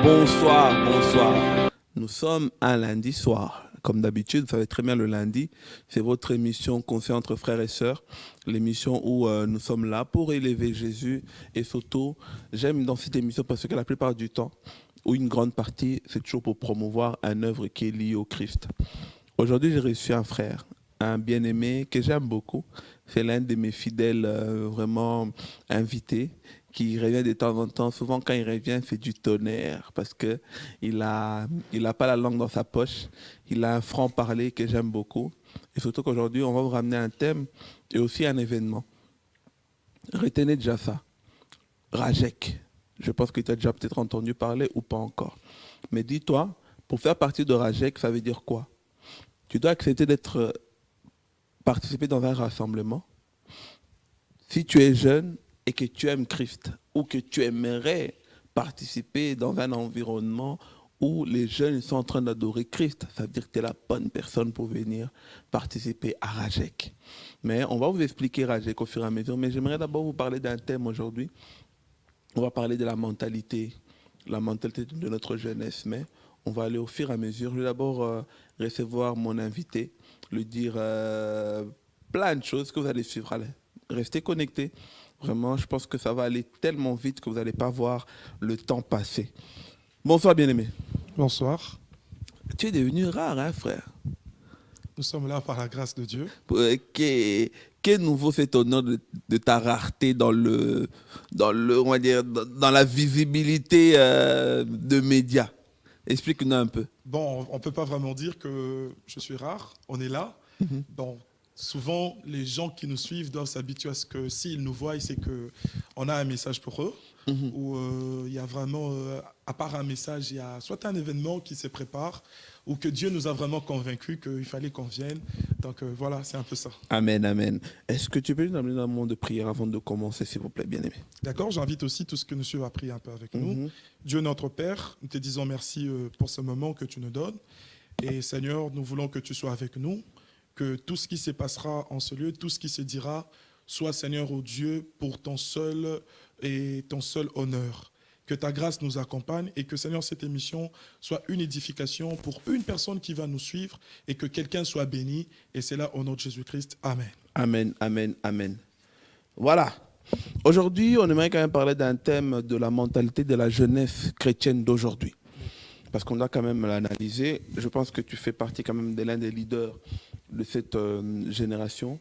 Bonsoir, bonsoir. Nous sommes un lundi soir. Comme d'habitude, vous savez très bien, le lundi, c'est votre émission Conseil entre frères et sœurs, l'émission où nous sommes là pour élever Jésus. Et surtout, j'aime dans cette émission parce que la plupart du temps, ou une grande partie, c'est toujours pour promouvoir une œuvre qui est liée au Christ. Aujourd'hui, j'ai reçu un frère, un bien-aimé que j'aime beaucoup. C'est l'un de mes fidèles vraiment invités qui revient de temps en temps. Souvent, quand il revient, c'est du tonnerre parce qu'il a pas la langue dans sa poche. Il a un franc-parler que j'aime beaucoup. Et surtout qu'aujourd'hui, on va vous ramener un thème et aussi un événement. Retenez déjà ça. Rajek. Je pense que tu as déjà peut-être entendu parler ou pas encore. Mais dis-toi, pour faire partie de Rajek, ça veut dire quoi? Tu dois accepter d'être participer dans un rassemblement. Si tu es jeune et que tu aimes Christ ou que tu aimerais participer dans un environnement où les jeunes sont en train d'adorer Christ, ça veut dire que tu es la bonne personne pour venir participer à Rajek. Mais on va vous expliquer Rajek au fur et à mesure. Mais j'aimerais d'abord vous parler d'un thème aujourd'hui. On va parler de la mentalité de notre jeunesse. Mais on va aller au fur et à mesure. Je vais d'abord recevoir mon invité, lui dire plein de choses que vous allez suivre. Allez, restez connectés. Vraiment, je pense que ça va aller tellement vite que vous n'allez pas voir le temps passer. Bonsoir, bien-aimé. Bonsoir. Tu es devenu rare, hein, frère? Nous sommes là par la grâce de Dieu. Quel nouveau cet honneur de ta rareté on va dire, dans la visibilité de médias? Explique-nous un peu. Bon, on ne peut pas vraiment dire que je suis rare. On est là. Bon, souvent, les gens qui nous suivent doivent s'habituer à ce que s'ils nous voient, c'est qu'on a un message pour eux. Où il y a vraiment, à part un message, il y a soit un événement qui se prépare ou que Dieu nous a vraiment convaincus qu'il fallait qu'on vienne. Donc voilà, c'est un peu ça. Amen, amen. Est-ce que tu peux nous amener dans le moment de prière avant de commencer, s'il vous plaît, bien-aimé? D'accord, j'invite aussi tous ceux que nous suivent à prier un peu avec nous. Dieu notre Père, nous te disons merci pour ce moment que tu nous donnes. Et Seigneur, nous voulons que tu sois avec nous, que tout ce qui se passera en ce lieu, tout ce qui se dira, soit Seigneur, ô Dieu, pour ton seul honneur. Que ta grâce nous accompagne et que, Seigneur, cette émission soit une édification pour une personne qui va nous suivre et que quelqu'un soit béni. Et c'est là au nom de Jésus-Christ. Amen. Amen, amen, amen. Voilà. Aujourd'hui, on aimerait quand même parler d'un thème de la mentalité de la jeunesse chrétienne d'aujourd'hui. Parce qu'on doit quand même l'analyser. Je pense que tu fais partie quand même de l'un des leaders de cette génération.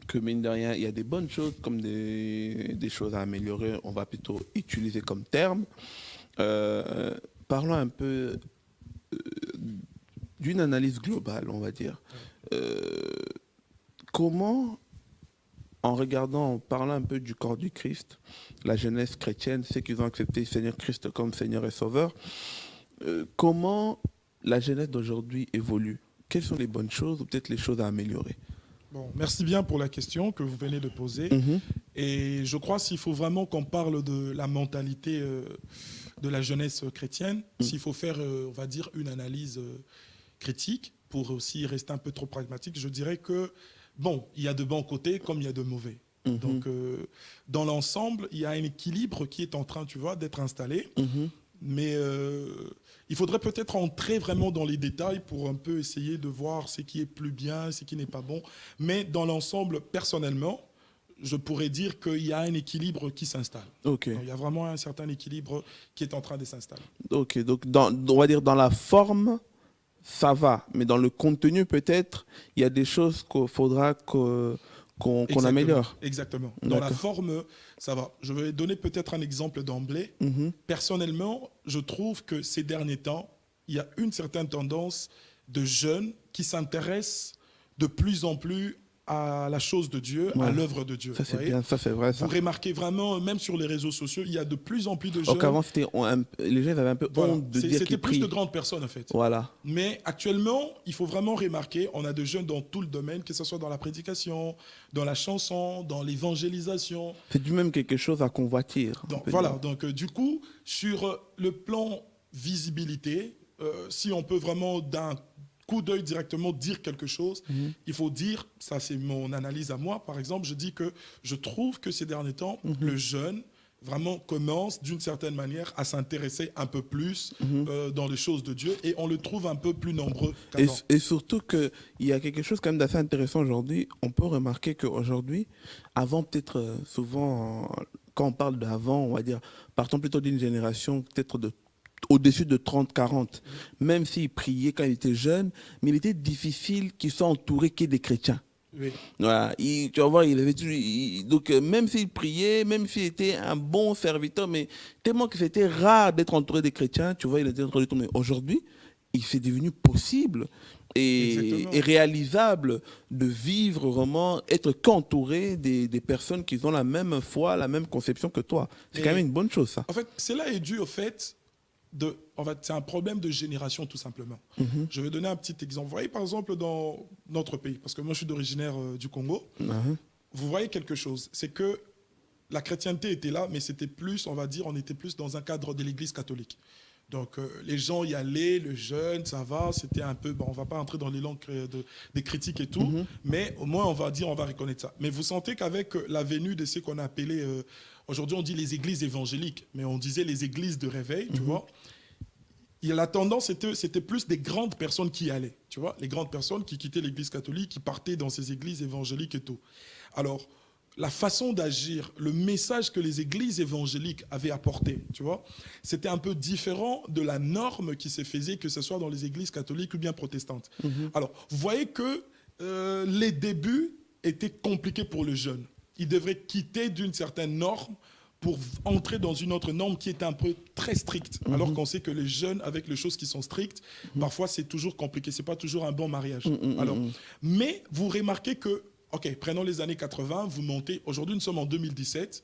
Que mine de rien, il y a des bonnes choses comme des choses à améliorer, on va plutôt utiliser comme terme. Parlons un peu d'une analyse globale, on va dire. Comment, en parlant un peu du corps du Christ, la jeunesse chrétienne, ceux qui ont accepté le Seigneur Christ comme Seigneur et Sauveur, comment la jeunesse d'aujourd'hui évolue? Quelles sont les bonnes choses ou peut-être les choses à améliorer? Bon, merci bien pour la question que vous venez de poser. Et je crois s'il faut vraiment qu'on parle de la mentalité de la jeunesse chrétienne, s'il faut faire, on va dire, une analyse critique pour aussi rester un peu trop pragmatique, je dirais que, bon, il y a de bons côtés comme il y a de mauvais. Donc, dans l'ensemble, il y a un équilibre qui est en train, tu vois, d'être installé. Mais il faudrait peut-être entrer vraiment dans les détails pour un peu essayer de voir ce qui est plus bien, ce qui n'est pas bon. Mais dans l'ensemble, personnellement, je pourrais dire qu'il y a un équilibre qui s'installe. Ok. Donc, il y a vraiment un certain équilibre qui est en train de s'installer. Ok, donc on va dire dans la forme, ça va. Mais dans le contenu, peut-être, il y a des choses qu'il faudra qu'on améliore. Exactement. Dans la forme, ça va. Je vais donner peut-être un exemple d'emblée. Personnellement, je trouve que ces derniers temps, il y a une certaine tendance de jeunes qui s'intéressent de plus en plus à la chose de Dieu, à l'œuvre de Dieu. Ça, c'est bien, ça, c'est vrai. Ça. Vous remarquez vraiment, même sur les réseaux sociaux, il y a de plus en plus de jeunes. Donc avant, les gens avaient un peu honte de dire qu'ils C'était plus prient. de grandes personnes, en fait. Voilà. Mais actuellement, il faut vraiment remarquer, on a de jeunes dans tout le domaine, que ce soit dans la prédication, dans la chanson, dans l'évangélisation. C'est du même quelque chose à convoitir. Donc, voilà, donc du coup, sur le plan visibilité, si on peut vraiment d'un coup d'œil directement dire quelque chose, il faut dire, ça c'est mon analyse à moi, par exemple, je dis que je trouve que ces derniers temps, le jeune vraiment commence d'une certaine manière à s'intéresser un peu plus dans les choses de Dieu et on le trouve un peu plus nombreux qu'avant. Et surtout qu'il y a quelque chose quand même d'assez intéressant aujourd'hui. On peut remarquer qu'aujourd'hui, avant peut-être souvent, quand on parle d'avant, on va dire, partons plutôt d'une génération peut-être au-dessus de 30-40, même s'il priait quand il était jeune, mais il était difficile qu'il soit entouré que des chrétiens. Oui. Voilà, tu vas voir, il avait donc même s'il priait, même s'il était un bon serviteur, mais tellement que c'était rare d'être entouré des chrétiens, tu vois, il était entouré de tout. Mais aujourd'hui, il s'est devenu possible et réalisable de vivre vraiment, être qu'entouré des personnes qui ont la même foi, la même conception que toi. C'est quand même une bonne chose, ça. En fait, cela est dû au fait c'est un problème de génération, tout simplement. Je vais donner un petit exemple. Vous voyez, par exemple, dans notre pays, parce que moi, je suis d'originaire du Congo, vous voyez quelque chose. C'est que la chrétienté était là, mais c'était plus, on va dire, on était plus dans un cadre de l'Église catholique. Donc, les gens y allaient, le jeune, ça va, c'était un peu... Bon, on ne va pas entrer dans les langues des critiques et tout, mais au moins, on va dire, on va reconnaître ça. Mais vous sentez qu'avec la venue de ce qu'on a appelé... aujourd'hui, on dit les églises évangéliques, mais on disait les églises de réveil, tu vois. La tendance, c'était plus des grandes personnes qui y allaient, tu vois, les grandes personnes qui quittaient l'église catholique, qui partaient dans ces églises évangéliques et tout. Alors, la façon d'agir, le message que les églises évangéliques avaient apporté, tu vois, c'était un peu différent de la norme qui se faisait, que ce soit dans les églises catholiques ou bien protestantes. Alors, vous voyez que les débuts étaient compliqués pour le jeune. Il devrait quitter d'une certaine norme pour entrer dans une autre norme qui est un peu très stricte. Alors qu'on sait que les jeunes, avec les choses qui sont strictes, parfois c'est toujours compliqué, c'est pas toujours un bon mariage. Alors, mais vous remarquez que, ok, prenons les années 80, vous montez, aujourd'hui nous sommes en 2017,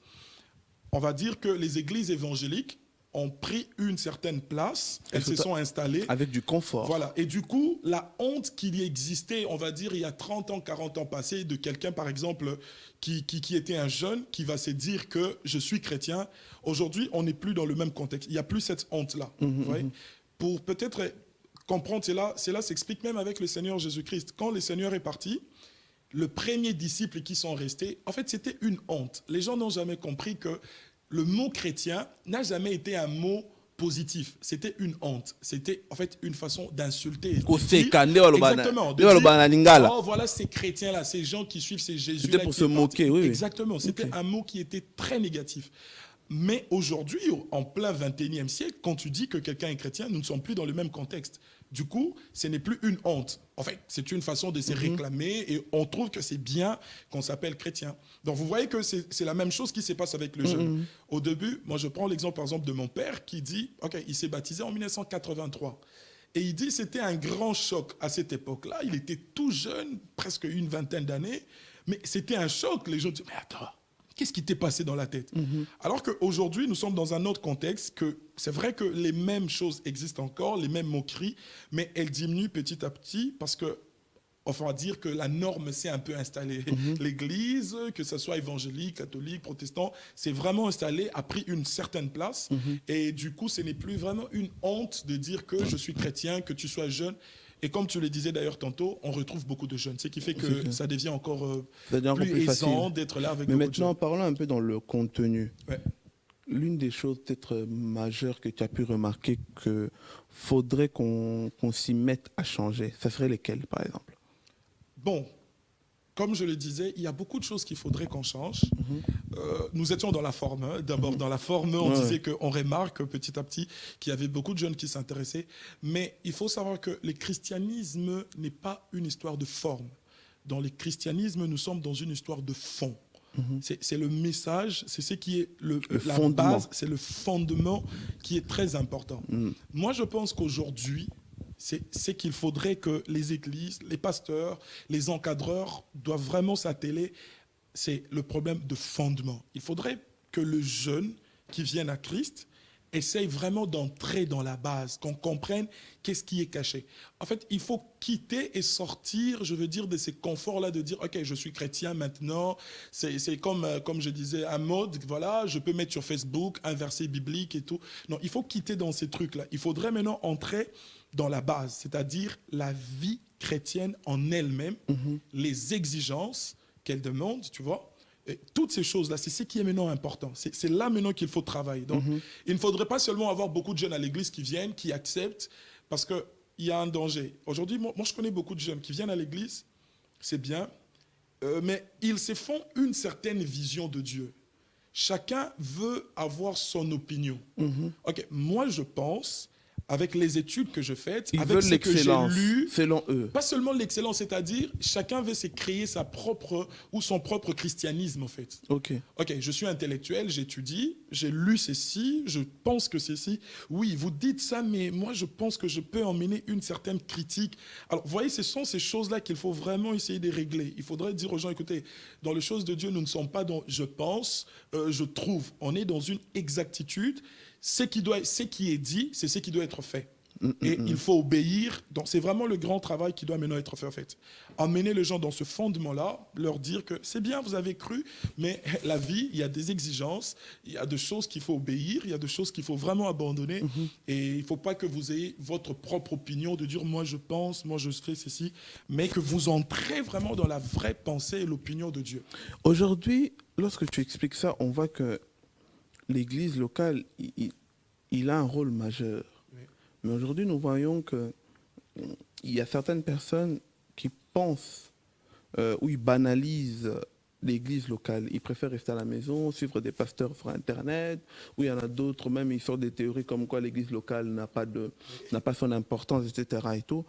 on va dire que les églises évangéliques ont pris une certaine place, elles se sont installées. Avec du confort. Voilà. Et du coup, la honte qui existait, on va dire, il y a 30 ans, 40 ans passés, de quelqu'un, par exemple, qui était un jeune, qui va se dire que je suis chrétien, aujourd'hui, on n'est plus dans le même contexte. Il n'y a plus cette honte-là. Vous voyez ? Pour peut-être comprendre cela s'explique même avec le Seigneur Jésus-Christ. Quand le Seigneur est parti, le premier disciple qui sont restés, en fait, c'était une honte. Les gens n'ont jamais compris que le mot chrétien n'a jamais été un mot positif. C'était une honte. C'était en fait une façon d'insulter. Exactement. De dire, oh, voilà ces chrétiens-là, ces gens qui suivent ces Jésus-là. C'était pour se moquer, oui. Exactement. C'était un mot qui était très négatif. Mais aujourd'hui, en plein 21e siècle, quand tu dis que quelqu'un est chrétien, nous ne sommes plus dans le même contexte. Du coup, ce n'est plus une honte. En fait, c'est une façon de se réclamer et on trouve que c'est bien qu'on s'appelle chrétien. Donc, vous voyez que c'est la même chose qui se passe avec le jeune. Au début, moi, je prends l'exemple, par exemple, de mon père qui dit, OK, il s'est baptisé en 1983. Et il dit c'était un grand choc à cette époque-là. Il était tout jeune, presque une vingtaine d'années, mais c'était un choc. Les gens disent, mais attends, qu'est-ce qui t'est passé dans la tête? Alors qu'aujourd'hui, nous sommes dans un autre contexte, que c'est vrai que les mêmes choses existent encore, les mêmes moqueries, mais elles diminuent petit à petit parce que, enfin, on va dire que la norme s'est un peu installée. L'Église, que ce soit évangélique, catholique, protestant, c'est vraiment installé, a pris une certaine place. Et du coup, ce n'est plus vraiment une honte de dire que je suis chrétien, que tu sois jeune. Et comme tu le disais d'ailleurs tantôt, on retrouve beaucoup de jeunes, ce qui fait que ça devient encore plus aisant d'être là avec beaucoup de jeunes. Mais maintenant, parlons un peu dans le contenu. Ouais. L'une des choses peut-être majeures que tu as pu remarquer qu'il faudrait qu'on s'y mette à changer, ça serait lesquelles, par exemple? Bon, comme je le disais, il y a beaucoup de choses qu'il faudrait qu'on change. Nous étions dans la forme. D'abord, dans la forme, on disait qu'on remarque petit à petit qu'il y avait beaucoup de jeunes qui s'intéressaient. Mais il faut savoir que le christianisme n'est pas une histoire de forme. Dans le christianisme, nous sommes dans une histoire de fond. C'est le message, c'est ce qui est la base, c'est le fondement qui est très important. Moi, je pense qu'aujourd'hui, c'est qu'il faudrait que les églises, les pasteurs, les encadreurs doivent vraiment s'atteler. C'est le problème de fondement. Il faudrait que le jeune qui vient à Christ essaye vraiment d'entrer dans la base, qu'on comprenne qu'est-ce qui est caché. En fait, il faut quitter et sortir, je veux dire, de ces conforts-là, de dire, OK, je suis chrétien maintenant, c'est comme je disais, un mode, voilà, je peux mettre sur Facebook un verset biblique et tout. Non, il faut quitter dans ces trucs-là. Il faudrait maintenant entrer dans la base, c'est-à-dire la vie chrétienne en elle-même, les exigences qu'elle demande, tu vois, Et toutes ces choses-là, c'est ce qui est maintenant important. C'est là maintenant qu'il faut travailler. Donc, il ne faudrait pas seulement avoir beaucoup de jeunes à l'église qui viennent, qui acceptent, parce qu'il y a un danger. Aujourd'hui, moi, je connais beaucoup de jeunes qui viennent à l'église, c'est bien, mais ils se font une certaine vision de Dieu. Chacun veut avoir son opinion. Ok, moi, je pense, avec les études que je fais, Ils avec veulent ce que j'ai l'excellence, lu, selon eux. pas seulement l'excellence, c'est-à-dire chacun veut se créer sa propre ou son propre christianisme en fait. Ok. Ok, je suis intellectuel, j'étudie, j'ai lu ceci, je pense que ceci. Oui, vous dites ça, mais moi je pense que je peux emmener une certaine critique. Alors, vous voyez, ce sont ces choses-là qu'il faut vraiment essayer de régler. Il faudrait dire aux gens, écoutez, dans les choses de Dieu, nous ne sommes pas dans je pense, je trouve. On est dans une exactitude. Ce qui est dit, c'est ce qui doit être fait. Et il faut obéir. Donc, c'est vraiment le grand travail qui doit maintenant être fait, en fait. Emmener les gens dans ce fondement-là, leur dire que c'est bien, vous avez cru, mais la vie, il y a des exigences, il y a des choses qu'il faut obéir, il y a des choses qu'il faut vraiment abandonner. Et il ne faut pas que vous ayez votre propre opinion de dire, moi je pense, moi je fais ceci, mais que vous entrez vraiment dans la vraie pensée et l'opinion de Dieu. Aujourd'hui, lorsque tu expliques ça, on voit que l'église locale, il a un rôle majeur. Oui. Mais aujourd'hui, nous voyons qu'il y a certaines personnes qui pensent ou ils banalisent l'église locale. Ils préfèrent rester à la maison, suivre des pasteurs sur Internet, ou il y en a d'autres, même ils sortent des théories comme quoi l'église locale n'a pas son importance, etc. Et tout.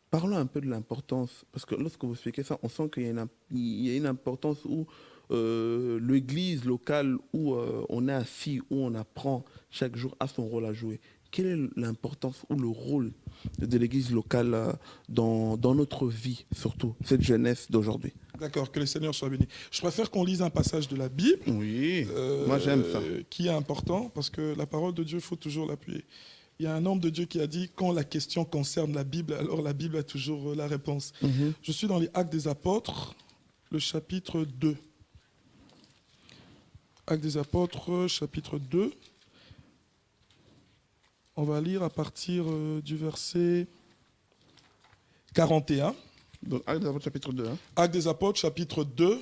Parlons un peu de l'importance, parce que lorsque vous expliquez ça, on sent qu'il y a une importance où l'église locale où on est assis, où on apprend chaque jour, a son rôle à jouer. Quelle est l'importance ou le rôle de l'église locale dans notre vie, surtout, cette jeunesse d'aujourd'hui? D'accord, que le Seigneur soit béni. Je préfère qu'on lise un passage de la Bible. Oui, moi j'aime ça. Qui est important, parce que la parole de Dieu, il faut toujours l'appuyer. Il y a un homme de Dieu qui a dit, quand la question concerne la Bible, alors la Bible a toujours la réponse. Je suis dans les Actes des Apôtres, le chapitre 2. Actes des Apôtres, chapitre 2. On va lire à partir du verset 41. Donc, Actes des Apôtres, chapitre 2. Hein. Actes des Apôtres, chapitre 2.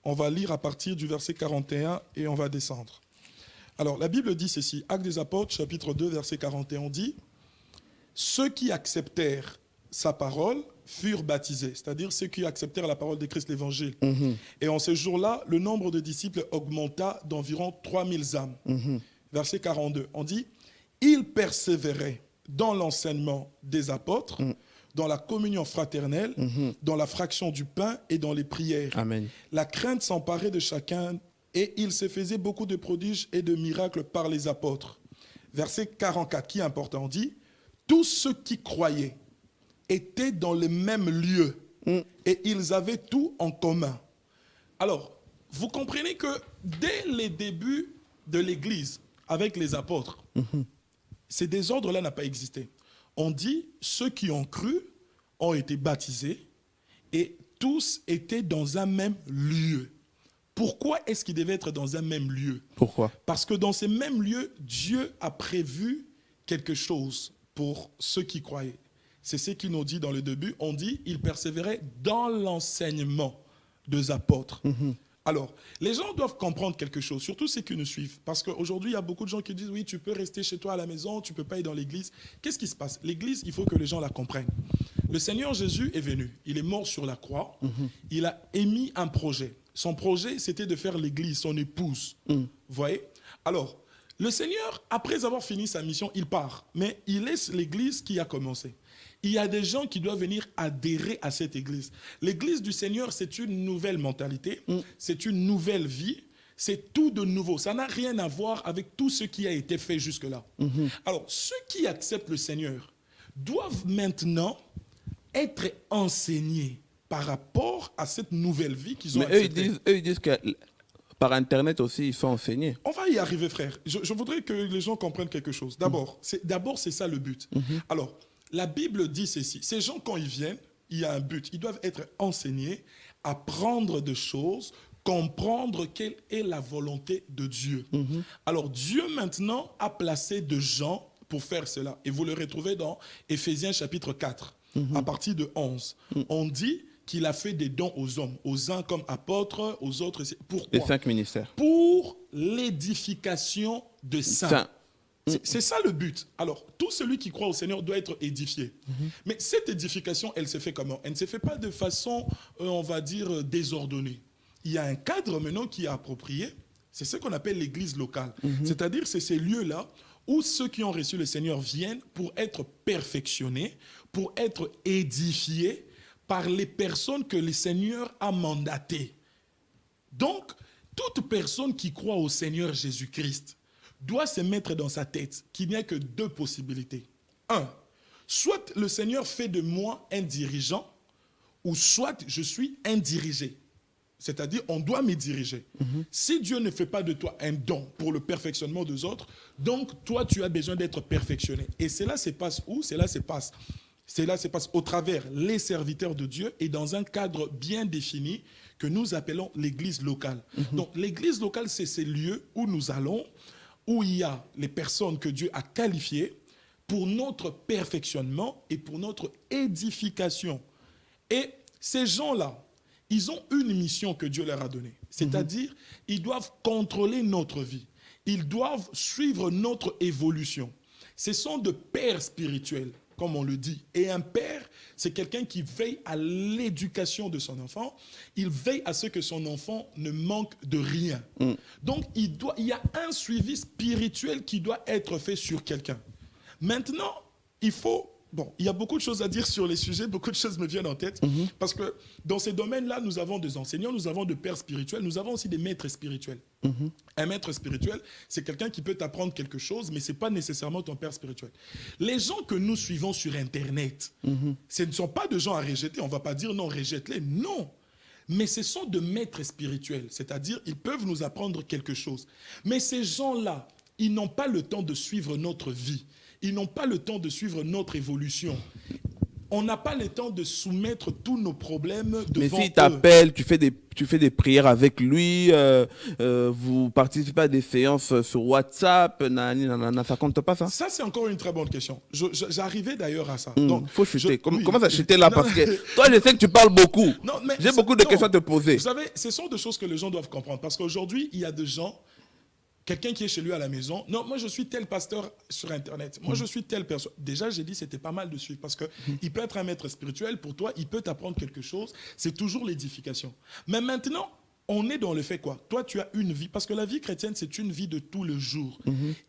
On va lire à partir du verset 41 et on va descendre. Alors, la Bible dit ceci. Actes des Apôtres, chapitre 2, verset 41, on dit « Ceux qui acceptèrent sa parole furent baptisés. » C'est-à-dire ceux qui acceptèrent la parole de Christ, l'évangile. Et en ce jour-là, le nombre de disciples augmenta d'environ 3000 âmes. Verset 42, on dit « Ils persévéraient dans l'enseignement des apôtres, dans la communion fraternelle, dans la fraction du pain et dans les prières. Amen. La crainte s'emparait de chacun et il se faisait beaucoup de prodiges et de miracles par les apôtres. » Verset 44, qui est important, on dit « Tous ceux qui croyaient étaient dans le même lieu et ils avaient tout en commun. » Alors, vous comprenez que dès les débuts de l'Église, avec les apôtres, ces désordres-là n'ont pas existé. On dit, ceux qui ont cru ont été baptisés et tous étaient dans un même lieu. Pourquoi est-ce qu'ils devaient être dans un même lieu? Pourquoi? Parce que dans ces mêmes lieux, Dieu a prévu quelque chose pour ceux qui croyaient. C'est ce qu'il nous dit dans le début. On dit, ils persévéraient dans l'enseignement des apôtres. Alors, les gens doivent comprendre quelque chose, surtout ceux qui nous suivent. Parce qu'aujourd'hui, il y a beaucoup de gens qui disent, oui, tu peux rester chez toi à la maison, tu ne peux pas aller dans l'église. Qu'est-ce qui se passe? L'église, il faut que les gens la comprennent. Le Seigneur Jésus est venu. Il est mort sur la croix. Il a émis un projet. Son projet, c'était de faire l'église, son épouse. Vous voyez? Alors, le Seigneur, après avoir fini sa mission, il part. Mais il laisse l'église qui a commencé. Il y a des gens qui doivent venir adhérer à cette église. L'église du Seigneur, c'est une nouvelle mentalité, c'est une nouvelle vie, c'est tout de nouveau. Ça n'a rien à voir avec tout ce qui a été fait jusque-là. Alors, ceux qui acceptent le Seigneur doivent maintenant être enseignés par rapport à cette nouvelle vie qu'ils ont acceptée. Eux, ils disent que par Internet aussi, ils sont enseignés. On va y arriver, frère. Je voudrais que les gens comprennent quelque chose. D'abord, c'est ça le but. Alors, la Bible dit ceci. Ces gens, quand ils viennent, il y a un but. Ils doivent être enseignés, apprendre des choses, comprendre quelle est la volonté de Dieu. Alors, Dieu, maintenant, a placé des gens pour faire cela. Et vous le retrouvez dans Éphésiens chapitre 4, à partir de 11. On dit qu'il a fait des dons aux hommes, aux uns comme apôtres, aux autres. Pourquoi? Les 5 ministères. Pour l'édification de saints. C'est ça le but. Alors, tout celui qui croit au Seigneur doit être édifié. Mais cette édification, elle se fait comment? Elle ne se fait pas de façon, on va dire, désordonnée. Il y a un cadre maintenant qui est approprié. C'est ce qu'on appelle l'église locale. C'est-à-dire, c'est ces lieux-là où ceux qui ont reçu le Seigneur viennent pour être perfectionnés, pour être édifiés par les personnes que le Seigneur a mandatées. Donc, toute personne qui croit au Seigneur Jésus-Christ doit se mettre dans sa tête qu'il n'y a que 2 possibilités. 1, soit le Seigneur fait de moi un dirigeant, ou soit je suis un dirigé. C'est-à-dire, on doit me diriger. Si Dieu ne fait pas de toi un don pour le perfectionnement des autres, donc toi, tu as besoin d'être perfectionné. Et cela se passe où? Cela se passe au travers les serviteurs de Dieu et dans un cadre bien défini que nous appelons l'église locale. Donc, l'église locale, c'est ces lieux où nous allons, où il y a les personnes que Dieu a qualifiées pour notre perfectionnement et pour notre édification. Et ces gens-là, ils ont une mission que Dieu leur a donnée. C'est-à-dire, ils doivent contrôler notre vie. Ils doivent suivre notre évolution. Ce sont de pères spirituels, comme on le dit. Et un père, c'est quelqu'un qui veille à l'éducation de son enfant. Il veille à ce que son enfant ne manque de rien. Donc, il y a un suivi spirituel qui doit être fait sur quelqu'un. Maintenant, il y a beaucoup de choses à dire sur les sujets, beaucoup de choses me viennent en tête, parce que dans ces domaines-là, nous avons des enseignants, nous avons des pères spirituels, nous avons aussi des maîtres spirituels. Un maître spirituel, c'est quelqu'un qui peut t'apprendre quelque chose, mais ce n'est pas nécessairement ton père spirituel. Les gens que nous suivons sur Internet, ce ne sont pas de gens à rejeter, on ne va pas dire non, rejette-les, non. Mais ce sont de maîtres spirituels, c'est-à-dire ils peuvent nous apprendre quelque chose. Mais ces gens-là, ils n'ont pas le temps de suivre notre vie. Ils n'ont pas le temps de suivre notre évolution. On n'a pas le temps de soumettre tous nos problèmes devant eux. Mais s'il t'appelle, tu fais des prières avec lui, vous participez à des séances sur WhatsApp, ça compte pas ça? Ça, c'est encore une très bonne question. J'arrivais d'ailleurs à ça. Donc, faut chuter. Comment ça chuter là? Parce que toi, je sais que tu parles beaucoup. J'ai beaucoup de questions à te poser. Vous savez, ce sont des choses que les gens doivent comprendre. Parce qu'aujourd'hui, il y a des gens... Quelqu'un qui est chez lui à la maison, non, moi je suis tel pasteur sur Internet, moi je suis telle personne. Déjà, j'ai dit c'était pas mal de suivre parce qu'il peut être un maître spirituel pour toi, il peut t'apprendre quelque chose, c'est toujours l'édification. Mais maintenant, on est dans le fait quoi? Toi, tu as une vie, parce que la vie chrétienne, c'est une vie de tous les jours.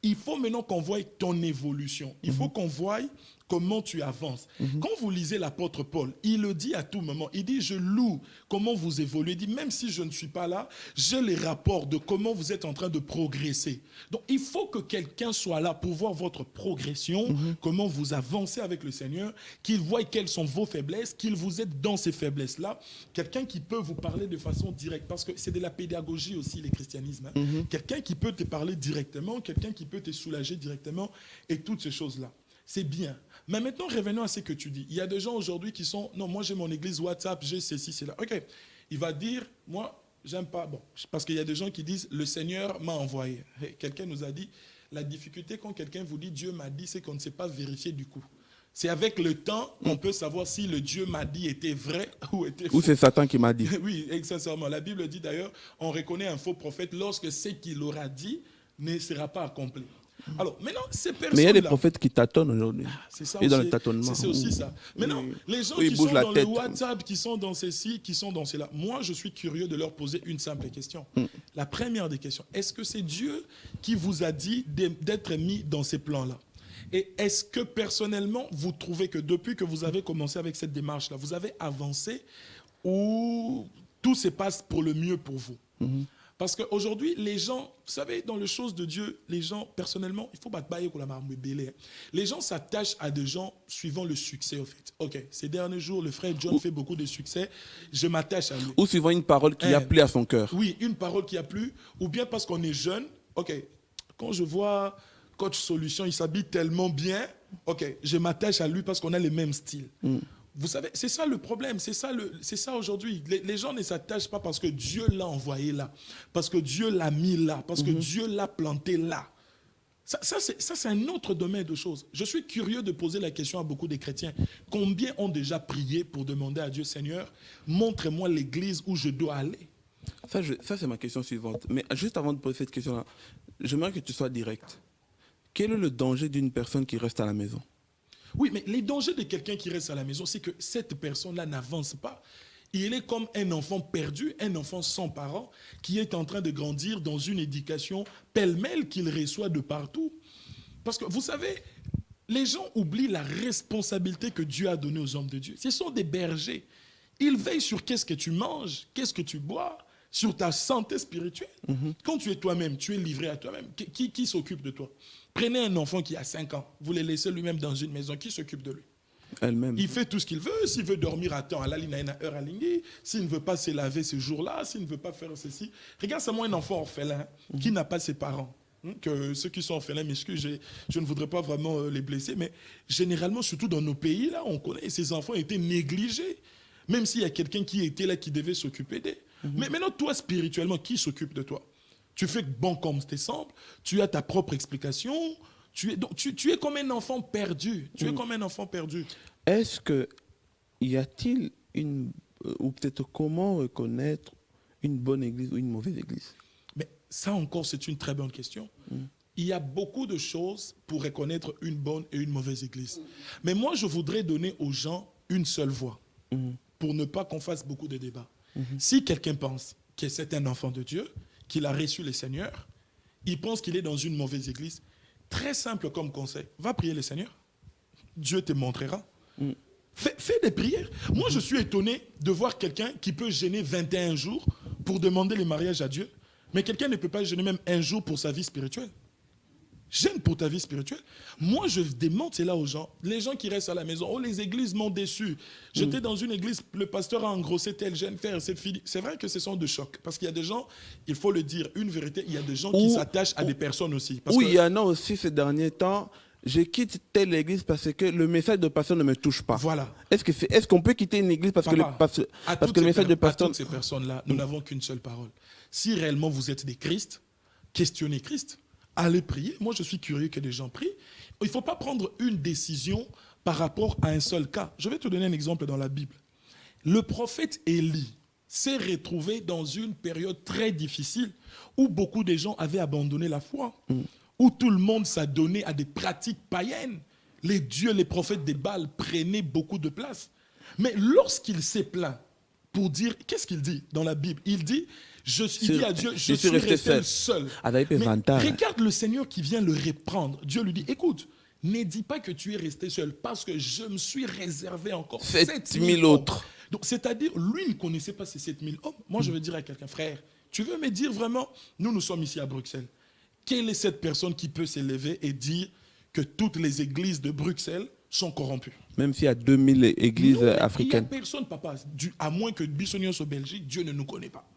Il faut maintenant qu'on voie ton évolution, il faut qu'on voie comment tu avances. Quand vous lisez l'apôtre Paul, il le dit à tout moment. Il dit, je loue comment vous évoluez. Il dit, même si je ne suis pas là, j'ai les rapports de comment vous êtes en train de progresser. Donc, il faut que quelqu'un soit là pour voir votre progression, comment vous avancez avec le Seigneur, qu'il voie quelles sont vos faiblesses, qu'il vous aide dans ces faiblesses-là. Quelqu'un qui peut vous parler de façon directe, parce que c'est de la pédagogie aussi, le christianisme. Quelqu'un qui peut te parler directement, quelqu'un qui peut te soulager directement, et toutes ces choses-là. C'est bien. Mais maintenant, revenons à ce que tu dis. Il y a des gens aujourd'hui qui sont, non, moi j'ai mon église WhatsApp, j'ai ceci, c'est là. Ok, il va dire, moi, j'aime pas. Bon, parce qu'il y a des gens qui disent, le Seigneur m'a envoyé. Quelqu'un nous a dit, la difficulté quand quelqu'un vous dit, Dieu m'a dit, c'est qu'on ne sait pas vérifier du coup. C'est avec le temps qu'on peut savoir si le Dieu m'a dit était vrai ou était faux. Ou c'est Satan qui m'a dit. Oui, sincèrement. La Bible dit d'ailleurs, on reconnaît un faux prophète lorsque ce qu'il aura dit ne sera pas accompli. Alors, maintenant, ces personnes-là... Mais il y a des prophètes qui tâtonnent aujourd'hui. C'est ça et aussi, dans le tâtonnement. c'est aussi ça. Maintenant, les gens qui sont dans le WhatsApp, qui sont dans ceci, qui sont dans cela, moi, je suis curieux de leur poser une simple question. La première des questions, est-ce que c'est Dieu qui vous a dit d'être mis dans ces plans-là? Et est-ce que, personnellement, vous trouvez que depuis que vous avez commencé avec cette démarche-là, vous avez avancé ou tout se passe pour le mieux pour vous? Parce qu'aujourd'hui, les gens, vous savez, dans les choses de Dieu, les gens, personnellement, il faut pas bailler pour la marme belée. Les gens s'attachent à des gens suivant le succès, en fait. Ok, ces derniers jours, le frère John fait beaucoup de succès, je m'attache à lui. Ou suivant une parole qui a plu à son cœur. Oui, une parole qui a plu, ou bien parce qu'on est jeune. Ok, quand je vois Coach Solution, il s'habille tellement bien, ok, je m'attache à lui parce qu'on a le même style. Vous savez, c'est ça le problème, c'est ça aujourd'hui. Les gens ne s'attachent pas parce que Dieu l'a envoyé là, parce que Dieu l'a mis là, parce que Dieu l'a planté là. Ça, c'est un autre domaine de choses. Je suis curieux de poser la question à beaucoup de chrétiens. Combien ont déjà prié pour demander à Dieu, Seigneur, montre-moi l'église où je dois aller? Ça, c'est ma question suivante. Mais juste avant de poser cette question-là, j'aimerais que tu sois direct. Quel est le danger d'une personne qui reste à la maison? Oui, mais les dangers de quelqu'un qui reste à la maison, c'est que cette personne-là n'avance pas. Il est comme un enfant perdu, un enfant sans parents, qui est en train de grandir dans une éducation pêle-mêle qu'il reçoit de partout. Parce que vous savez, les gens oublient la responsabilité que Dieu a donnée aux hommes de Dieu. Ce sont des bergers. Ils veillent sur qu'est-ce que tu manges, qu'est-ce que tu bois, sur ta santé spirituelle. Quand tu es toi-même, tu es livré à toi-même. Qui s'occupe de toi? Prenez un enfant qui a 5 ans, vous le laissez lui-même dans une maison, qui s'occupe de lui? Elle-même. Il fait tout ce qu'il veut. S'il veut dormir à temps, à la ligne, à une heure à ligne. S'il ne veut pas se laver ce jour-là, s'il ne veut pas faire ceci. Regarde seulement un enfant orphelin qui n'a pas ses parents. Que ceux qui sont orphelins, m'excusent, je ne voudrais pas vraiment les blesser, mais généralement, surtout dans nos pays, là, on connaît, ces enfants étaient négligés. Même s'il y a quelqu'un qui était là, qui devait s'occuper d'eux. Mais maintenant, toi, spirituellement, qui s'occupe de toi? Tu fais bon comme tes sembles, tu as ta propre explication. Tu es comme un enfant perdu. Tu es comme un enfant perdu. Est-ce que y a-t-il ou peut-être comment reconnaître une bonne église ou une mauvaise église? Mais ça encore, c'est une très bonne question. Il y a beaucoup de choses pour reconnaître une bonne et une mauvaise église. Mais moi, je voudrais donner aux gens une seule voix pour ne pas qu'on fasse beaucoup de débats. Si quelqu'un pense que c'est un enfant de Dieu, qu'il a reçu le Seigneur, il pense qu'il est dans une mauvaise église, très simple comme conseil, va prier le Seigneur. Dieu te montrera. Fais des prières. Moi, je suis étonné de voir quelqu'un qui peut jeûner 21 jours pour demander le mariage à Dieu, mais quelqu'un ne peut pas jeûner même un jour pour sa vie spirituelle. Jeûne pour ta vie spirituelle. Moi, je demande cela aux gens. Les gens qui restent à la maison, oh, les églises m'ont déçu. J'étais dans une église, le pasteur a engrossé tel jeune frère, cette fille. C'est vrai que ce sont des chocs. Parce qu'il y a des gens, il faut le dire, une vérité, il y a des gens qui s'attachent à des personnes aussi. Oui, il y en a aussi ces derniers temps. Je quitte telle église parce que le message de pasteur ne me touche pas. Voilà. Est-ce qu'on peut quitter une église parce que le message de pasteur... À toutes ces personnes-là, nous n'avons qu'une seule parole. Si réellement vous êtes des Christ, questionnez Christ. Allez prier. Moi, je suis curieux que les gens prient. Il ne faut pas prendre une décision par rapport à un seul cas. Je vais te donner un exemple dans la Bible. Le prophète Élie s'est retrouvé dans une période très difficile où beaucoup de gens avaient abandonné la foi, où tout le monde s'adonnait à des pratiques païennes. Les dieux, les prophètes des Baals prenaient beaucoup de place. Mais lorsqu'il s'est plaint pour dire, qu'est-ce qu'il dit dans la Bible? Il dit... Il dit à Dieu, je suis resté seul. Mais regarde le Seigneur qui vient le reprendre. Dieu lui dit, écoute, ne dis pas que tu es resté seul parce que je me suis réservé encore 7000 autres. Donc, c'est-à-dire, lui ne connaissait pas ces 7000 hommes. Moi, je veux dire à quelqu'un, frère, tu veux me dire vraiment, nous sommes ici à Bruxelles. Quelle est cette personne qui peut s'élever et dire que toutes les églises de Bruxelles sont corrompues? Même s'il y a 2000 églises africaines. Il n'y a personne, papa. À moins que Bissonios au Belgique, Dieu ne nous connaît pas.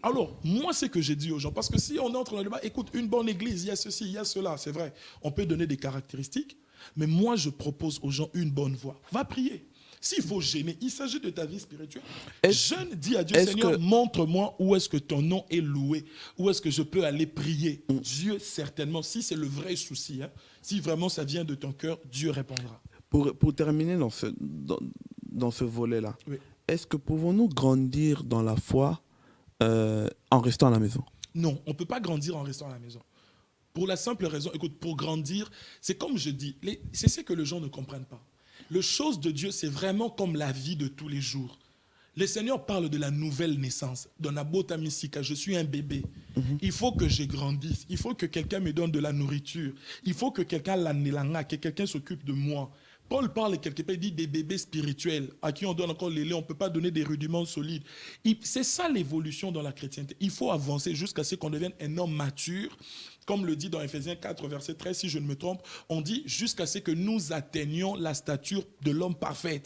Alors, moi, c'est ce que j'ai dit aux gens. Parce que si on entre dans le débat, écoute, une bonne église, il y a ceci, il y a cela, c'est vrai. On peut donner des caractéristiques. Mais moi, je propose aux gens une bonne voie. Va prier. S'il faut gêner, il s'agit de ta vie spirituelle. Jeûne, dis à Dieu, Seigneur, montre-moi où est-ce que ton nom est loué. Où est-ce que je peux aller prier. Dieu, certainement, si c'est le vrai souci, si vraiment ça vient de ton cœur, Dieu répondra. Pour terminer dans ce volet-là, oui. Est-ce que pouvons-nous grandir dans la foi en restant à la maison? Non, on ne peut pas grandir en restant à la maison. Pour la simple raison, écoute, pour grandir, c'est comme je dis, c'est ce que les gens ne comprennent pas. Le chose de Dieu, c'est vraiment comme la vie de tous les jours. Le Seigneur parle de la nouvelle naissance, de Nabota Misika, je suis un bébé. Il faut que je grandisse, il faut que quelqu'un me donne de la nourriture, il faut que quelqu'un que quelqu'un s'occupe de moi. Paul parle quelque part, il dit des bébés spirituels à qui on donne encore les laits, on ne peut pas donner des rudiments solides. C'est ça l'évolution dans la chrétienté. Il faut avancer jusqu'à ce qu'on devienne un homme mature. Comme le dit dans Ephésiens 4, verset 13, si je ne me trompe, on dit jusqu'à ce que nous atteignions la stature de l'homme parfait.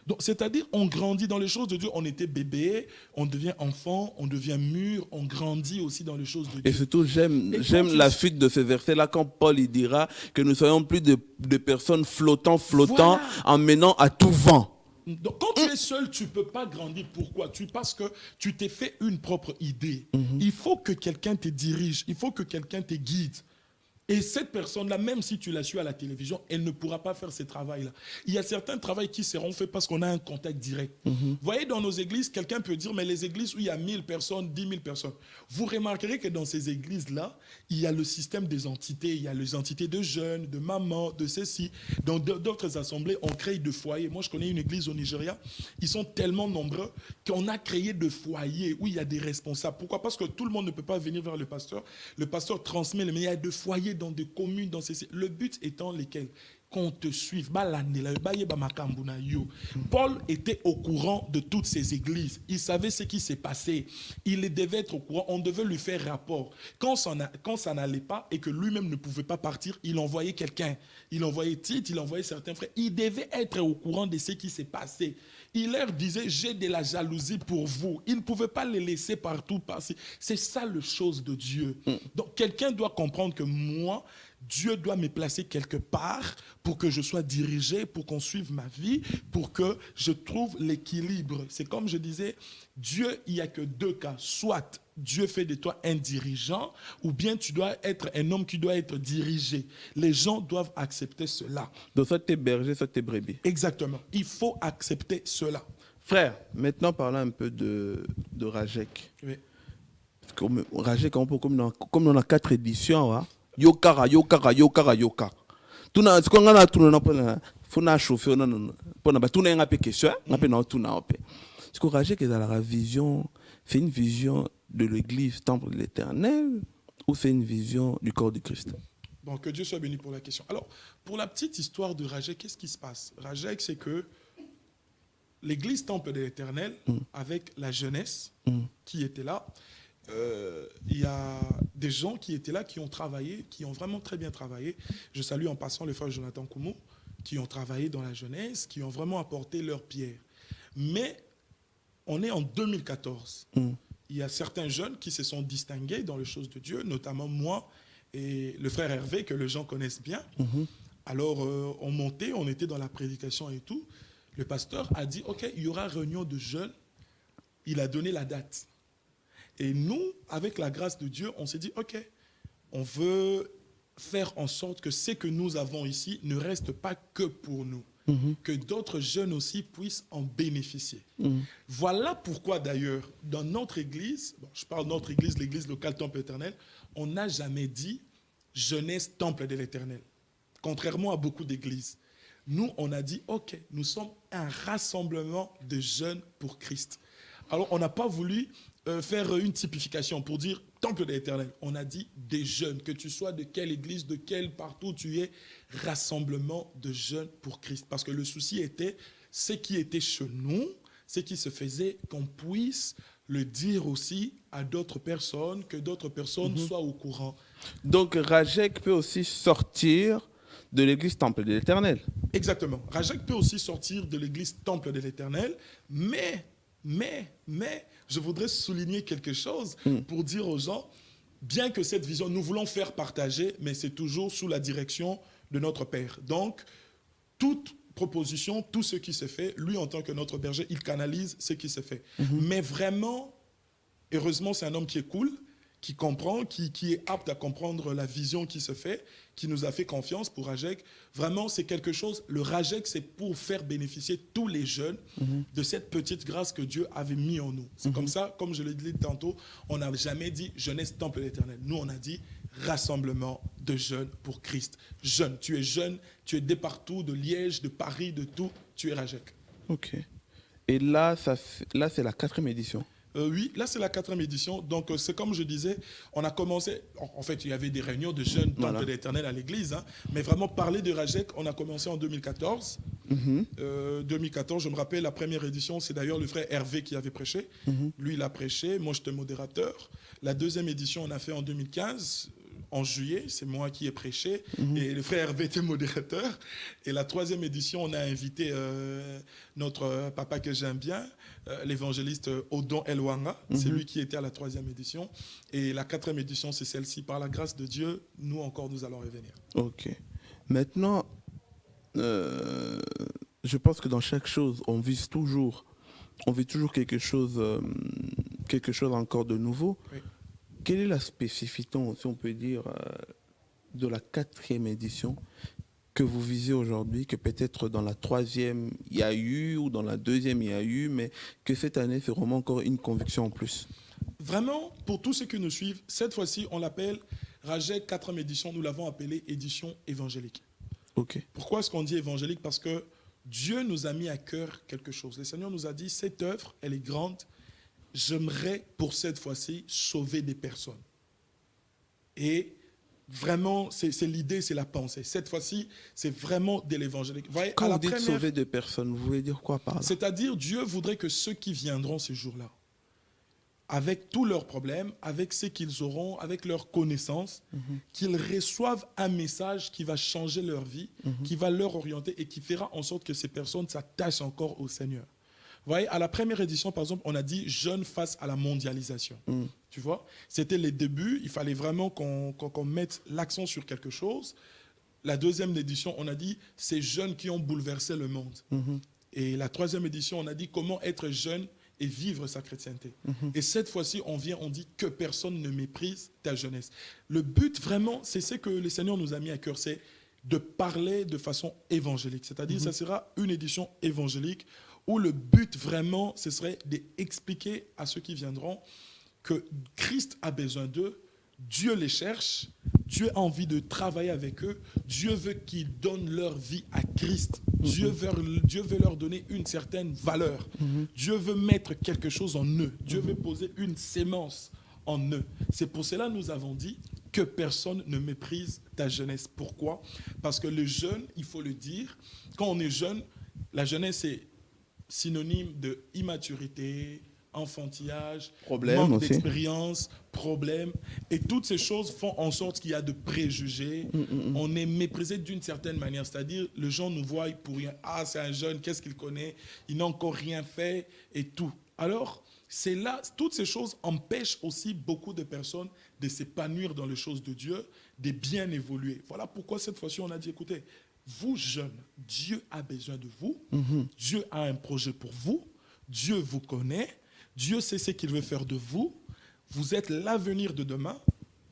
Donc, c'est-à-dire, on grandit dans les choses de Dieu. On était bébé, on devient enfant, on devient mûr, on grandit aussi dans les choses de Dieu. Et surtout, j'aime la suite de ce verset-là, quand Paul il dira que nous soyons plus de personnes flottant, voilà. En menant à tout vent. Donc, quand tu es seul, tu ne peux pas grandir. Pourquoi? Parce que tu t'es fait une propre idée. Il faut que quelqu'un te dirige, il faut que quelqu'un te guide. Et cette personne-là, même si tu la suis à la télévision, elle ne pourra pas faire ce travail-là. Il y a certains travaux qui seront faits parce qu'on a un contact direct. Vous voyez, dans nos églises, quelqu'un peut dire, mais les églises où il y a 1000 personnes, 10 000 personnes, vous remarquerez que dans ces églises-là, il y a le système des entités. Il y a les entités de jeunes, de mamans, de ceci. Dans d'autres assemblées, on crée de foyers. Moi, je connais une église au Nigeria. Ils sont tellement nombreux qu'on a créé de foyers où il y a des responsables. Pourquoi? Parce que tout le monde ne peut pas venir vers le pasteur. Le pasteur transmet, mais il y a de foyers dans des communes, dans ces... Le but étant lesquels? Qu'on te suive. Paul était au courant de toutes ces églises. Il savait ce qui s'est passé. Il devait être au courant. On devait lui faire rapport. Quand ça n'allait pas et que lui-même ne pouvait pas partir, il envoyait quelqu'un. Il envoyait Tite, il envoyait certains frères. Il devait être au courant de ce qui s'est passé. Il leur disait, j'ai de la jalousie pour vous. Il ne pouvait pas les laisser partout passer. C'est ça le chose de Dieu. Donc quelqu'un doit comprendre que moi, Dieu doit me placer quelque part pour que je sois dirigé, pour qu'on suive ma vie, pour que je trouve l'équilibre. C'est comme je disais, Dieu, il n'y a que deux cas. Soit Dieu fait de toi un dirigeant, ou bien tu dois être un homme qui doit être dirigé. Les gens doivent accepter cela. Donc, soit tu es berger, soit tu es brebis. Exactement. Il faut accepter cela. Frère, maintenant parlons un peu de Rajek. Oui. Comme, Rajek, comme dans 4 éditions, hein? Yokara. Tuna ce qu'on a tout na fona chauffer on a tout na ngape question ngape na tout na opé. Ce que Rajek est dans la vision, c'est une vision de l'église temple de l'Éternel ou c'est une vision du corps de Christ? Bon, que Dieu soit béni pour la question. Alors, pour la petite histoire de Rajek, qu'est-ce qui se passe? Rajek, c'est que l'église temple de l'Éternel, avec la jeunesse qui était là, il y a des gens qui étaient là, qui ont travaillé, qui ont vraiment très bien travaillé. Je salue en passant le frère Jonathan Koumou, qui ont travaillé dans la jeunesse, qui ont vraiment apporté leur pierre. Mais on est en 2014. Il y a certains jeunes qui se sont distingués dans les choses de Dieu, notamment moi et le frère Hervé, que les gens connaissent bien. Alors, on montait, on était dans la prédication et tout. Le pasteur a dit, OK, il y aura réunion de jeunes. Il a donné la date. Et nous, avec la grâce de Dieu, on s'est dit, OK, on veut faire en sorte que ce que nous avons ici ne reste pas que pour nous, que d'autres jeunes aussi puissent en bénéficier. Voilà pourquoi d'ailleurs, dans notre église, bon, je parle de notre église, l'église locale Temple Éternel, on n'a jamais dit jeunesse Temple de l'Éternel, contrairement à beaucoup d'églises. Nous, on a dit, OK, nous sommes un rassemblement de jeunes pour Christ. Alors, on n'a pas voulu faire une typification pour dire temple de l'Éternel. On a dit des jeunes, que tu sois de quelle église, de quel partout tu es, rassemblement de jeunes pour Christ. Parce que le souci était, ce qui était chez nous, ce qui se faisait, qu'on puisse le dire aussi à d'autres personnes, que d'autres personnes soient au courant. Donc Rajek peut aussi sortir de l'église temple de l'Éternel. Exactement. Rajek peut aussi sortir de l'église temple de l'Éternel, mais je voudrais souligner quelque chose pour dire aux gens, bien que cette vision, nous voulons faire partager, mais c'est toujours sous la direction de notre Père. Donc, toute proposition, tout ce qui se fait, lui en tant que notre berger, il canalise ce qui se fait. Mais vraiment, heureusement, c'est un homme qui est cool, qui comprend, qui est apte à comprendre la vision qui se fait, qui nous a fait confiance pour Rajek. Vraiment, c'est quelque chose, le Rajek, c'est pour faire bénéficier tous les jeunes de cette petite grâce que Dieu avait mis en nous. C'est comme ça, comme je l'ai dit tantôt, on n'a jamais dit jeunesse temple de l'Éternel. Nous, on a dit rassemblement de jeunes pour Christ. Jeune, tu es de partout, de Liège, de Paris, de tout, tu es Rajek. Ok. Et là, c'est la 4e édition. Oui, là c'est la 4e édition. Donc c'est comme je disais, on a commencé, en fait il y avait des réunions de jeunes temple de l'Éternel à l'église, hein, mais vraiment parler de Rajek, on a commencé en 2014. 2014, je me rappelle, la première édition, c'est d'ailleurs le frère Hervé qui avait prêché. Lui il a prêché, moi j'étais modérateur. La 2e édition on a fait en 2015. En juillet, c'est moi qui ai prêché et le frère Hervé était modérateur. Et la 3e édition, on a invité notre papa que j'aime bien, l'évangéliste Odon Elwanga. C'est lui qui était à la 3e édition. Et la 4e édition, c'est celle-ci. Par la grâce de Dieu, nous encore, nous allons revenir. Ok. Maintenant, je pense que dans chaque chose, on vise toujours quelque chose encore de nouveau. Oui. Quelle est la spécificité, si on peut dire, de la 4e édition que vous visez aujourd'hui, que peut-être dans la 3e il y a eu, ou dans la 2e il y a eu, mais que cette année c'est vraiment encore une conviction en plus? Vraiment, pour tous ceux qui nous suivent, cette fois-ci, on l'appelle Rajek 4e édition, nous l'avons appelée édition évangélique. Ok. Pourquoi est-ce qu'on dit évangélique? Parce que Dieu nous a mis à cœur quelque chose. Le Seigneur nous a dit, cette œuvre, elle est grande. J'aimerais, pour cette fois-ci, sauver des personnes. Et vraiment, c'est l'idée, c'est la pensée. Cette fois-ci, c'est vraiment de l'évangélique. Quand vous dites sauver des personnes, vous voulez dire quoi par là? C'est-à-dire, Dieu voudrait que ceux qui viendront ce jour-là, avec tous leurs problèmes, avec ce qu'ils auront, avec leurs connaissances, qu'ils reçoivent un message qui va changer leur vie, qui va leur orienter et qui fera en sorte que ces personnes s'attachent encore au Seigneur. Vous voyez, à la première édition, par exemple, on a dit « jeunes face à la mondialisation ». Tu vois, c'était les débuts, il fallait vraiment qu'on mette l'accent sur quelque chose. La 2e édition, on a dit « ces jeunes qui ont bouleversé le monde ». Et la 3e édition, on a dit « comment être jeune et vivre sa chrétienté ». Et cette fois-ci, on dit que personne ne méprise ta jeunesse. Le but, vraiment, c'est ce que le Seigneur nous a mis à cœur, c'est de parler de façon évangélique. C'est-à-dire, ça sera une édition évangélique où le but, vraiment, ce serait d'expliquer à ceux qui viendront que Christ a besoin d'eux, Dieu les cherche, Dieu a envie de travailler avec eux, Dieu veut qu'ils donnent leur vie à Christ, Dieu veut leur donner une certaine valeur, Dieu veut mettre quelque chose en eux, Dieu veut poser une sémence en eux. C'est pour cela que nous avons dit que personne ne méprise ta jeunesse. Pourquoi? Parce que le jeune, il faut le dire, quand on est jeune, la jeunesse est synonyme de immaturité, enfantillage, manque d'expérience, problème. Et toutes ces choses font en sorte qu'il y a de préjugés. On est méprisé d'une certaine manière. C'est-à-dire, les gens nous voient pour rien. Ah, c'est un jeune, qu'est-ce qu'il connaît? Il n'a encore rien fait et tout. Alors, c'est là, toutes ces choses empêchent aussi beaucoup de personnes de s'épanouir dans les choses de Dieu, de bien évoluer. Voilà pourquoi cette fois-ci, on a dit, écoutez, vous jeunes, Dieu a besoin de vous. Dieu a un projet pour vous. Dieu vous connaît. Dieu sait ce qu'il veut faire de vous. Vous êtes l'avenir de demain.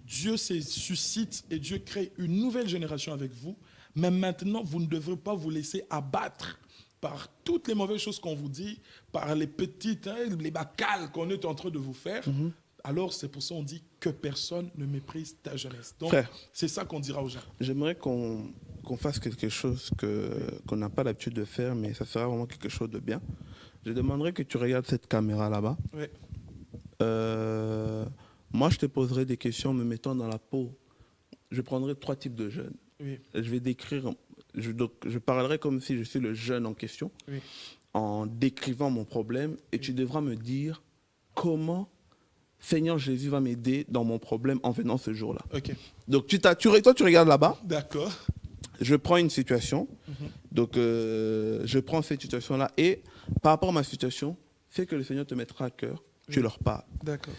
Dieu se suscite et Dieu crée une nouvelle génération avec vous. Mais maintenant, vous ne devrez pas vous laisser abattre par toutes les mauvaises choses qu'on vous dit, par les petites, les bacales qu'on est en train de vous faire. Alors, c'est pour ça qu'on dit que personne ne méprise ta jeunesse. Donc, c'est ça qu'on dira aux gens. J'aimerais qu'on fasse quelque chose qu'on n'a pas l'habitude de faire, mais ça sera vraiment quelque chose de bien. Je demanderais que tu regardes cette caméra là-bas. Oui. Moi, je te poserai des questions me mettant dans la peau. Je prendrai 3 types de jeunes. Oui. Je vais décrire, je parlerai comme si je suis le jeune en question, en décrivant mon problème, et tu devras me dire comment Seigneur Jésus va m'aider dans mon problème en venant ce jour-là. Ok. Donc, toi, tu regardes là-bas. D'accord. Je prends une situation. Donc, je prends cette situation-là. Et par rapport à ma situation, c'est que le Seigneur te mettra à cœur. Tu leur parles. D'accord.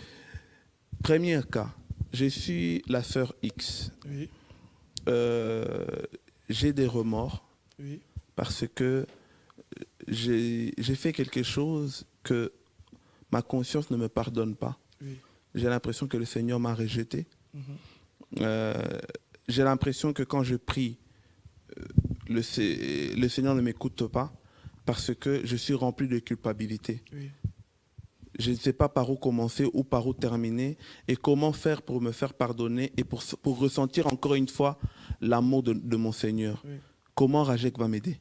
Premier cas. Je suis la sœur X. Oui. J'ai des remords. Oui. Parce que j'ai fait quelque chose que ma conscience ne me pardonne pas. Oui. J'ai l'impression que le Seigneur m'a rejeté. J'ai l'impression que quand je prie, le Seigneur ne m'écoute pas parce que je suis rempli de culpabilité. Oui. Je ne sais pas par où commencer ou par où terminer et comment faire pour me faire pardonner et pour ressentir encore une fois l'amour de mon Seigneur. Oui. Comment Rajek va m'aider?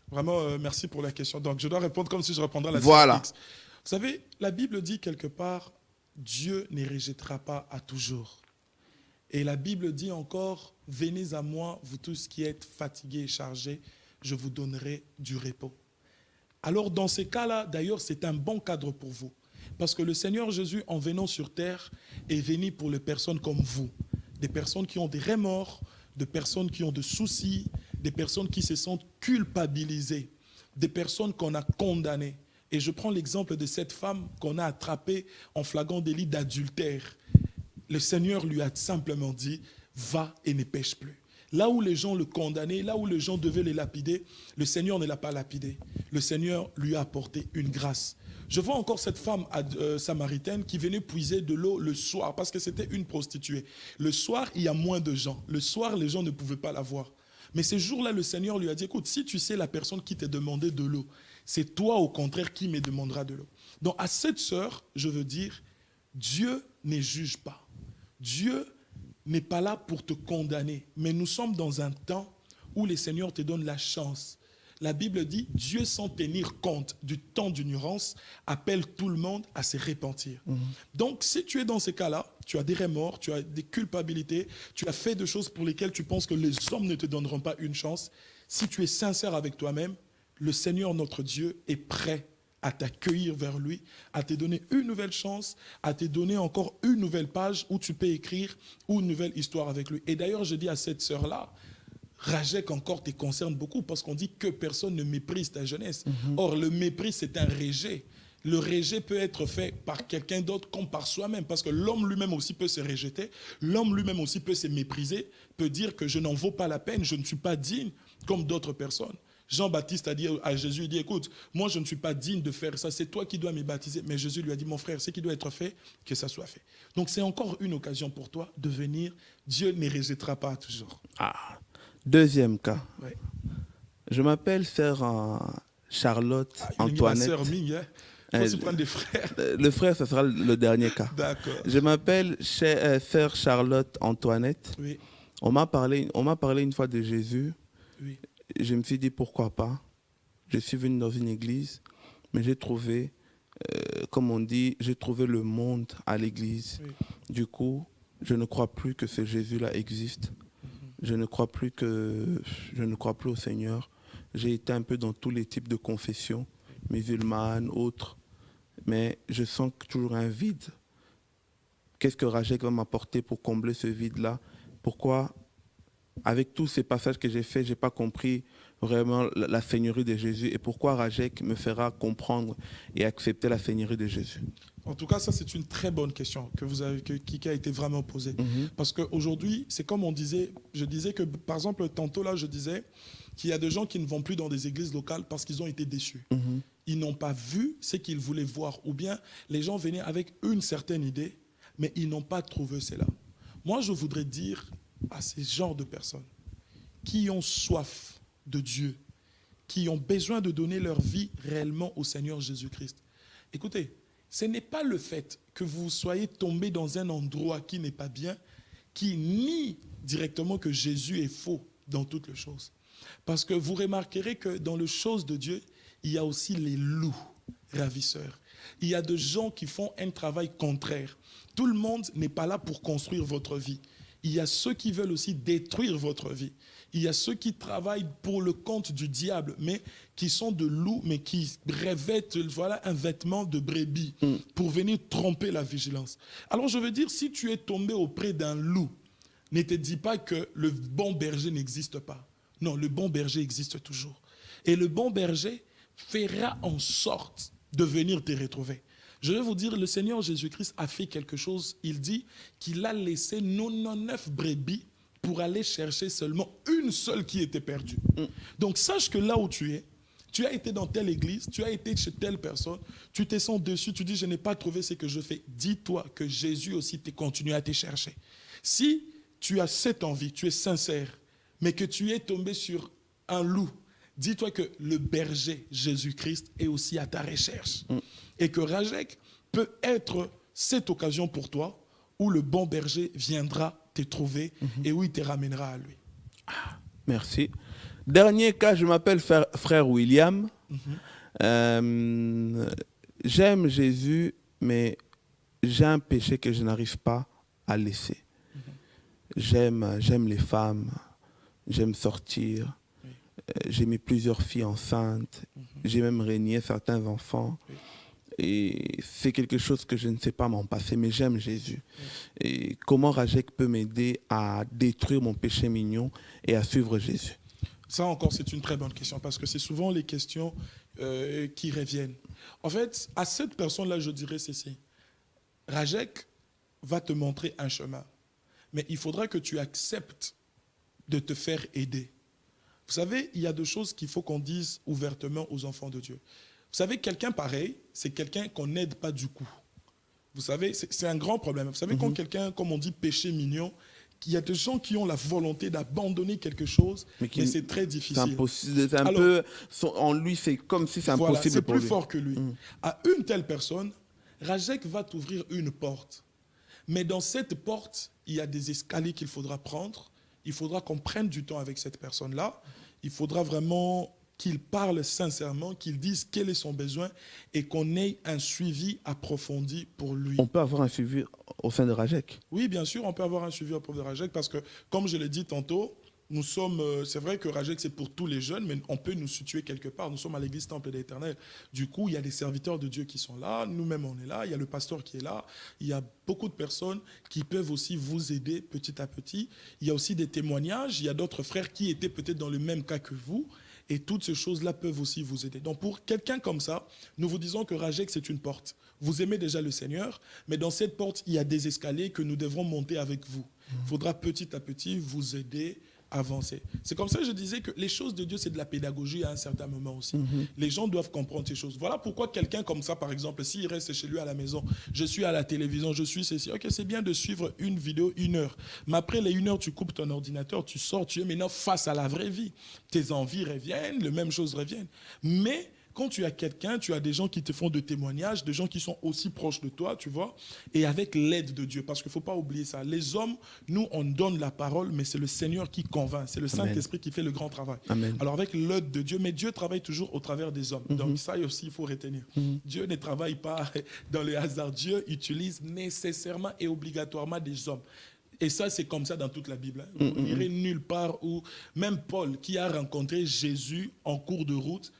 Vraiment, merci pour la question. Donc, je dois répondre comme si je répondrais à la Voilà. X. Vous savez, la Bible dit quelque part, Dieu ne rejettera pas à toujours. Et la Bible dit encore, venez à moi, vous tous qui êtes fatigués et chargés, je vous donnerai du repos. Alors, dans ces cas-là, d'ailleurs, c'est un bon cadre pour vous. Parce que le Seigneur Jésus, en venant sur terre, est venu pour les personnes comme vous. Des personnes qui ont des remords, des personnes qui ont des soucis, des personnes qui se sentent culpabilisées, des personnes qu'on a condamnées. Et je prends l'exemple de cette femme qu'on a attrapée en flagrant délit d'adultère. Le Seigneur lui a simplement dit, va et ne pêche plus. Là où les gens le condamnaient, là où les gens devaient les lapider, le Seigneur ne l'a pas lapidé. Le Seigneur lui a apporté une grâce. Je vois encore cette femme samaritaine qui venait puiser de l'eau le soir parce que c'était une prostituée. Le soir, il y a moins de gens. Le soir, les gens ne pouvaient pas la voir. Mais ce jour-là, le Seigneur lui a dit, écoute, si tu sais la personne qui t'a demandé de l'eau, c'est toi au contraire qui me demandera de l'eau. Donc à cette sœur, je veux dire, Dieu ne juge pas. Dieu n'est pas là pour te condamner. Mais nous sommes dans un temps où le Seigneur te donne la chance. La Bible dit, Dieu sans tenir compte du temps d'ignorance, appelle tout le monde à se repentir. Donc si tu es dans ces cas-là, tu as des remords, tu as des culpabilités, tu as fait des choses pour lesquelles tu penses que les hommes ne te donneront pas une chance. Si tu es sincère avec toi-même, le Seigneur notre Dieu est prêt à t'accueillir vers lui, à te donner une nouvelle chance, à te donner encore une nouvelle page où tu peux écrire une nouvelle histoire avec lui. Et d'ailleurs, je dis à cette sœur-là, Rajek encore te concerne beaucoup parce qu'on dit que personne ne méprise ta jeunesse. Or, le mépris, c'est un rejet. Le rejet peut être fait par quelqu'un d'autre comme par soi-même parce que l'homme lui-même aussi peut se rejeter, l'homme lui-même aussi peut se mépriser, peut dire que je n'en vaux pas la peine, je ne suis pas digne comme d'autres personnes. Jean-Baptiste a dit à Jésus, il dit, écoute, moi je ne suis pas digne de faire ça, c'est toi qui dois me baptiser. Mais Jésus lui a dit, mon frère, ce qui doit être fait, que ça soit fait. Donc c'est encore une occasion pour toi de venir. Dieu ne rejettera pas toujours. Deuxième cas. Ouais. Je m'appelle sœur Charlotte Antoinette. Ma sœur Ming, hein. Il faut se prendre des frères. Le frère, ce sera le dernier cas. D'accord. Je m'appelle sœur Charlotte Antoinette. Oui. On m'a parlé une fois de Jésus. Oui. Je me suis dit pourquoi pas. Je suis venu dans une église, mais j'ai trouvé, comme on dit, j'ai trouvé le monde à l'église. Oui. Du coup, je ne crois plus que ce Jésus-là existe. Je ne crois plus au Seigneur. J'ai été un peu dans tous les types de confessions, musulmanes, autres, mais je sens toujours un vide. Qu'est-ce que Rajek va m'apporter pour combler ce vide-là? Pourquoi, avec tous ces passages que j'ai faits, je n'ai pas compris vraiment la seigneurie de Jésus et pourquoi Rajek me fera comprendre et accepter la seigneurie de Jésus? En tout cas, ça, c'est une très bonne question qui a été vraiment posée. Parce qu'aujourd'hui, c'est comme on disait, je disais que, par exemple, tantôt là, je disais qu'il y a des gens qui ne vont plus dans des églises locales parce qu'ils ont été déçus. Ils n'ont pas vu ce qu'ils voulaient voir. Ou bien, les gens venaient avec une certaine idée, mais ils n'ont pas trouvé cela. Moi, je voudrais dire à ces genres de personnes qui ont soif de Dieu, qui ont besoin de donner leur vie réellement au Seigneur Jésus-Christ. Écoutez, ce n'est pas le fait que vous soyez tombé dans un endroit qui n'est pas bien, qui nie directement que Jésus est faux dans toutes les choses. Parce que vous remarquerez que dans les choses de Dieu, il y a aussi les loups ravisseurs. Il y a des gens qui font un travail contraire. Tout le monde n'est pas là pour construire votre vie. Il y a ceux qui veulent aussi détruire votre vie. Il y a ceux qui travaillent pour le compte du diable, mais qui sont de loups, mais qui revêtent un vêtement de brebis pour venir tromper la vigilance. Alors je veux dire, si tu es tombé auprès d'un loup, ne te dis pas que le bon berger n'existe pas. Non, le bon berger existe toujours. Et le bon berger fera en sorte de venir te retrouver. Je vais vous dire, le Seigneur Jésus-Christ a fait quelque chose. Il dit qu'il a laissé 99 brebis pour aller chercher seulement une seule qui était perdue. Donc sache que là où tu es, tu as été dans telle église, tu as été chez telle personne, tu te sens dessus, tu dis je n'ai pas trouvé ce que je fais. Dis-toi que Jésus aussi continue à te chercher. Si tu as cette envie, tu es sincère, mais que tu es tombé sur un loup, dis-toi que le berger Jésus-Christ est aussi à ta recherche. Et que Rajek peut être cette occasion pour toi où le bon berger viendra te trouver et où il te ramènera à lui. Merci. Dernier cas, je m'appelle frère William. J'aime Jésus, mais j'ai un péché que je n'arrive pas à laisser. J'aime les femmes, j'aime sortir. J'ai mis plusieurs filles enceintes. J'ai même régné certains enfants. Et c'est quelque chose que je ne sais pas m'en passer, mais j'aime Jésus. Et comment Rajek peut m'aider à détruire mon péché mignon et à suivre Jésus? Ça encore, c'est une très bonne question, parce que c'est souvent les questions qui reviennent. En fait, à cette personne-là, je dirais ceci. Rajek va te montrer un chemin, mais il faudra que tu acceptes de te faire aider. Vous savez, il y a deux choses qu'il faut qu'on dise ouvertement aux enfants de Dieu. Vous savez, quelqu'un pareil, c'est quelqu'un qu'on n'aide pas du coup. Vous savez, c'est un grand problème. Vous savez, quand quelqu'un, comme on dit, péché mignon, il y a des gens qui ont la volonté d'abandonner quelque chose, mais c'est très difficile. C'est impossible. C'est un peu, en lui, c'est comme si c'est impossible. Voilà, c'est pour plus lui. fort que lui. À une telle personne, Rajek va t'ouvrir une porte. Mais dans cette porte, il y a des escaliers qu'il faudra prendre. Il faudra qu'on prenne du temps avec cette personne-là. Il faudra vraiment qu'il parle sincèrement, qu'il dise quel est son besoin et qu'on ait un suivi approfondi pour lui. On peut avoir un suivi au sein de Rajek. Oui, bien sûr, on peut avoir un suivi approfondi de Rajek parce que, comme je l'ai dit tantôt, nous sommes, c'est vrai que Rajek c'est pour tous les jeunes, mais on peut nous situer quelque part. Nous sommes à l'église Temple de l'Éternel. Du coup, il y a des serviteurs de Dieu qui sont là, nous-mêmes on est là, il y a le pasteur qui est là, il y a beaucoup de personnes qui peuvent aussi vous aider petit à petit. Il y a aussi des témoignages, il y a d'autres frères qui étaient peut-être dans le même cas que vous. Et toutes ces choses-là peuvent aussi vous aider. Donc pour quelqu'un comme ça, nous vous disons que Rajek, c'est une porte. Vous aimez déjà le Seigneur, mais dans cette porte, il y a des escaliers que nous devrons monter avec vous. Il faudra petit à petit vous aider à avancer. C'est comme ça que je disais que les choses de Dieu, c'est de la pédagogie à un certain moment aussi. Les gens doivent comprendre ces choses. Voilà pourquoi quelqu'un comme ça, par exemple, s'il reste chez lui à la maison, je suis à la télévision, je suis ceci. Ok, c'est bien de suivre une vidéo 1 heure. Mais après les 1 heure, tu coupes ton ordinateur, tu sors, tu es maintenant face à la vraie vie. Tes envies reviennent, les mêmes choses reviennent. Mais quand tu as quelqu'un, tu as des gens qui te font des témoignages, des gens qui sont aussi proches de toi, tu vois, et avec l'aide de Dieu, parce qu'il ne faut pas oublier ça. Les hommes, nous, on donne la parole, mais c'est le Seigneur qui convainc, c'est le Saint-Esprit qui fait le grand travail. Amen. Alors avec l'aide de Dieu, mais Dieu travaille toujours au travers des hommes. Donc ça aussi, il faut retenir. Dieu ne travaille pas dans le hasard. Dieu utilise nécessairement et obligatoirement des hommes. Et ça, c'est comme ça dans toute la Bible. Vous n'irez nulle part où, même Paul, qui a rencontré Jésus en cours de route,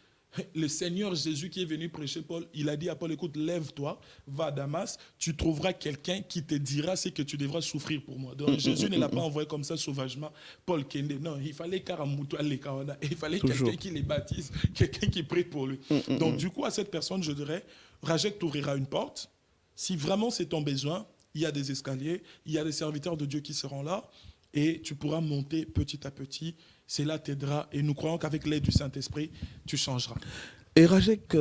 le Seigneur Jésus qui est venu prêcher Paul, il a dit à Paul, écoute, lève-toi, va à Damas, tu trouveras quelqu'un qui te dira ce que tu devras souffrir pour moi. Donc Jésus ne l'a pas envoyé comme ça sauvagement, Paul Kende. Non, il fallait il fallait quelqu'un qui les baptise, quelqu'un qui prie pour lui. Donc du coup, à cette personne, je dirais, Rajek t'ouvrira une porte. Si vraiment c'est ton besoin, il y a des escaliers, il y a des serviteurs de Dieu qui seront là et tu pourras monter petit à petit. Cela t'aidera et nous croyons qu'avec l'aide du Saint-Esprit, tu changeras. Et Rajek,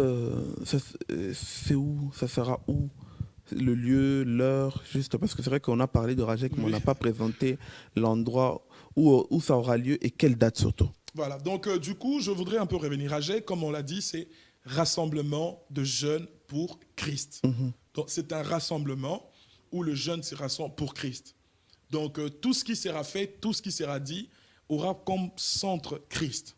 c'est où? Ça sera où? Le lieu, l'heure, juste parce que c'est vrai qu'on a parlé de Rajek, mais on n'a pas présenté l'endroit où ça aura lieu et quelle date surtout. Voilà, donc du coup, je voudrais un peu revenir. Rajek, comme on l'a dit, c'est rassemblement de jeunes pour Christ. Donc c'est un rassemblement où le jeune se rassemble pour Christ. Donc tout ce qui sera fait, tout ce qui sera dit, aura comme centre Christ.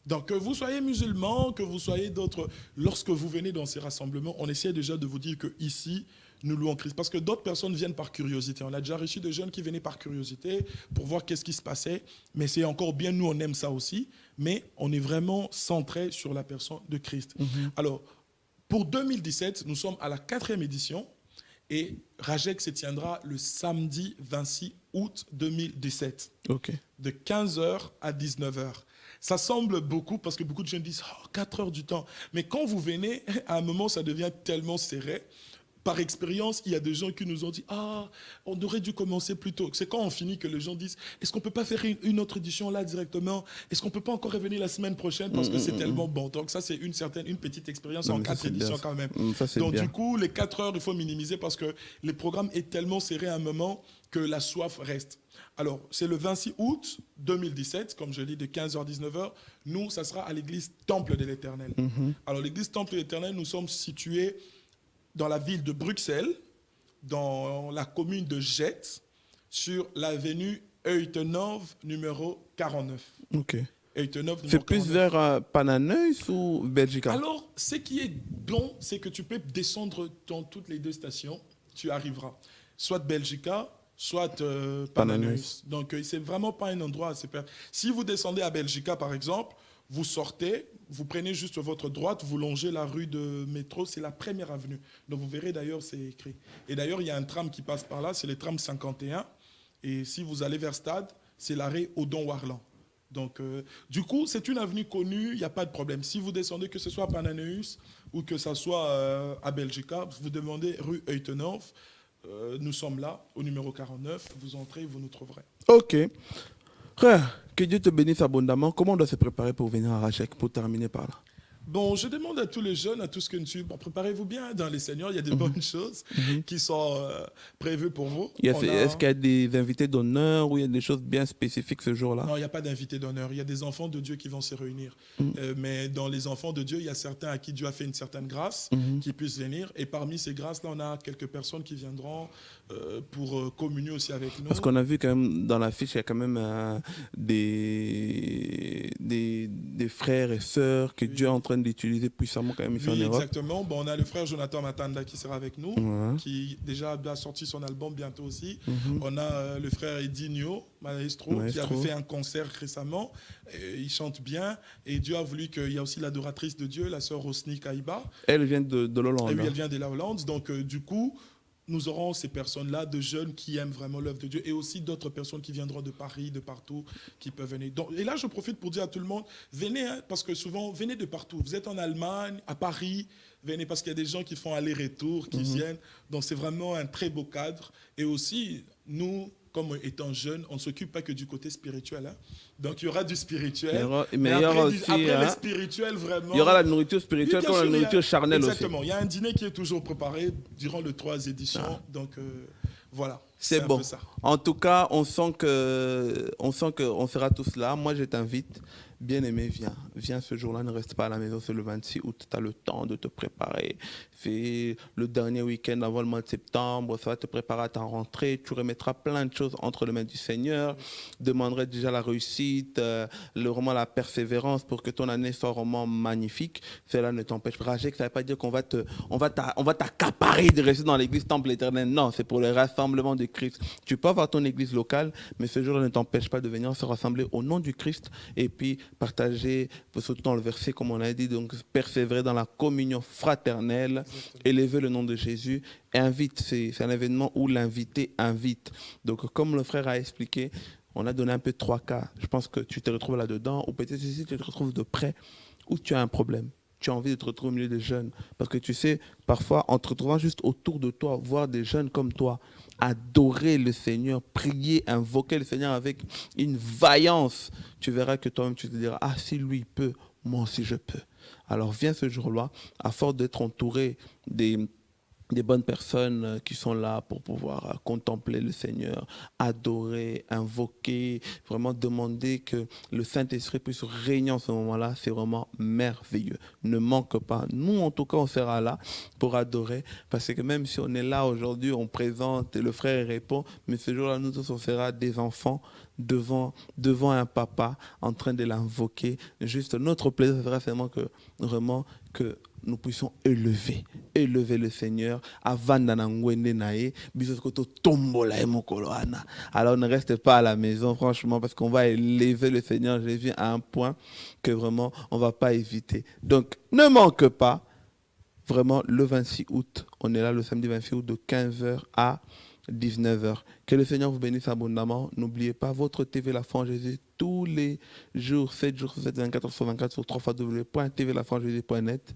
Donc que vous soyez musulmans, que vous soyez d'autres, lorsque vous venez dans ces rassemblements, on essaie déjà de vous dire que ici nous louons Christ. Parce que d'autres personnes viennent par curiosité. On a déjà reçu des jeunes qui venaient par curiosité pour voir qu'est-ce qui se passait. Mais c'est encore bien, nous on aime ça aussi. Mais on est vraiment centré sur la personne de Christ. Alors, pour 2017, nous sommes à la 4e édition. Et Rajek se tiendra le samedi 26 août 2017. Okay. De 15h à 19h. Ça semble beaucoup parce que beaucoup de jeunes disent 4 heures du temps. Mais quand vous venez, à un moment, ça devient tellement serré. Par expérience, il y a des gens qui nous ont dit on aurait dû commencer plus tôt. C'est quand on finit que les gens disent est-ce qu'on ne peut pas faire une autre édition là directement? Est-ce qu'on ne peut pas encore revenir la semaine prochaine parce que c'est tellement bon. Donc ça, c'est une petite expérience en 4 éditions quand même. Donc du coup, les 4 heures, il faut minimiser parce que le programme est tellement serré à un moment que la soif reste. Alors, c'est le 26 août 2017, comme je dis, de 15h à 19h. Nous, ça sera à l'église Temple de l'Éternel. Alors, l'église Temple de l'Éternel, nous sommes situés dans la ville de Bruxelles, dans la commune de Jette, sur l'avenue Uytenove, numéro 49. Ok. Uytenove, c'est plus vers Pananeus ou Belgique? Alors, ce qui est bon, c'est que tu peux descendre dans toutes les 2 stations, tu arriveras. Soit Belgica, soit Pananeus. Donc, c'est vraiment pas un endroit assez perdre. Si vous descendez à Belgica, par exemple, vous sortez, vous prenez juste votre droite, vous longez la rue de métro, c'est la 1re avenue. Donc vous verrez d'ailleurs, c'est écrit. Et d'ailleurs, il y a un tram qui passe par là, c'est le tram 51. Et si vous allez vers Stade, c'est l'arrêt Odon-Warland. Donc, du coup, c'est une avenue connue, il n'y a pas de problème. Si vous descendez, que ce soit à Pananeus ou que ce soit à Belgica, vous demandez rue Uytenove. Nous sommes là, au numéro 49. Vous entrez, vous nous trouverez. Ok. Frère, Que Dieu te bénisse abondamment. Comment on doit se préparer pour venir à Rajek, pour terminer par là? Bon, je demande à tous les jeunes, à tous ceux que nous suivent, préparez-vous bien dans les Seigneurs. Il y a de bonnes choses qui sont prévues pour vous. Est-ce qu'il y a des invités d'honneur ou il y a des choses bien spécifiques ce jour-là? Non, il n'y a pas d'invités d'honneur. Il y a des enfants de Dieu qui vont se réunir. Mais dans les enfants de Dieu, il y a certains à qui Dieu a fait une certaine grâce qui puissent venir. Et parmi ces grâces-là, on a quelques personnes qui viendront pour communier aussi avec nous. Parce qu'on a vu quand même dans l'affiche, il y a quand même des frères et sœurs que Dieu est en train d'utiliser puissamment quand même ici en Europe. Exactement. Bon, on a le frère Jonathan Matanda qui sera avec nous, qui déjà a sorti son album bientôt aussi. On a le frère Edinho Maestro, qui avait fait un concert récemment. Il chante bien. Et Dieu a voulu qu'il y ait aussi l'adoratrice de Dieu, la sœur Rosny Kaïba. Elle vient de l'Hollande. Et oui, elle vient de la Hollande. Donc, du coup, nous aurons ces personnes-là, de jeunes qui aiment vraiment l'œuvre de Dieu, et aussi d'autres personnes qui viendront de Paris, de partout, qui peuvent venir. Donc, et là, je profite pour dire à tout le monde, venez, parce que souvent, venez de partout. Vous êtes en Allemagne, à Paris, venez, parce qu'il y a des gens qui font aller-retour, qui viennent. Donc, c'est vraiment un très beau cadre. Et aussi, nous, comme étant jeunes, on ne s'occupe pas que du côté spirituel. Donc, il y aura du spirituel. Mais il y aura aussi, après le spirituel, vraiment... Il y aura la nourriture spirituelle comme la nourriture charnelle aussi. Exactement. Il y a un dîner qui est toujours préparé durant les 3 éditions. Donc, voilà. C'est bon. En tout cas, on sent qu'on sera tous là. Moi, je t'invite. Bien-aimé, viens ce jour-là, ne reste pas à la maison, c'est le 26 août, tu as le temps de te préparer. C'est le dernier week-end avant le mois de septembre, ça va te préparer à ta rentrée, tu remettras plein de choses entre les mains du Seigneur, demanderai déjà la réussite, vraiment la persévérance pour que ton année soit vraiment magnifique. Cela ne t'empêche pas. Ça ne veut pas dire qu'on va t'accaparer de rester dans l'église Temple éternel. Non, c'est pour le rassemblement de Christ. Tu peux avoir ton église locale, mais ce jour-là ne t'empêche pas de venir se rassembler au nom du Christ et puis partager, surtout dans le verset, comme on a dit, donc persévérer dans la communion fraternelle, élever le nom de Jésus, invite. C'est un événement où l'invité invite. Donc, comme le frère a expliqué, on a donné un peu 3 cas. Je pense que tu te retrouves là-dedans, ou peut-être si tu te retrouves de près, où tu as un problème. Tu as envie de te retrouver au milieu des jeunes. Parce que tu sais, parfois, en te retrouvant juste autour de toi, voir des jeunes comme toi, adorer le Seigneur, prier, invoquer le Seigneur avec une vaillance, tu verras que toi-même, tu te diras, ah, si lui peut, moi aussi je peux. Alors viens ce jour-là, à force d'être entouré des bonnes personnes qui sont là pour pouvoir contempler le Seigneur, adorer, invoquer, vraiment demander que le Saint-Esprit puisse régner en ce moment-là, c'est vraiment merveilleux. Ne manque pas. Nous, en tout cas, on sera là pour adorer, parce que même si on est là aujourd'hui, on présente et le frère répond, mais ce jour-là, nous tous, on sera des enfants devant un papa en train de l'invoquer. Juste notre plaisir sera vraiment que nous puissions élever le Seigneur avant d'anangwende. Alors ne reste pas à la maison, franchement, parce qu'on va élever le Seigneur Jésus à un point que vraiment on ne va pas éviter. Donc ne manque pas, vraiment le 26 août, on est là le samedi 26 août de 15h à 19h. Que le Seigneur vous bénisse abondamment. N'oubliez pas votre TV La Foi en Jésus tous les jours, 7 jours sur 7, 24 sur 24 sur www.tvlafoinjésus.net.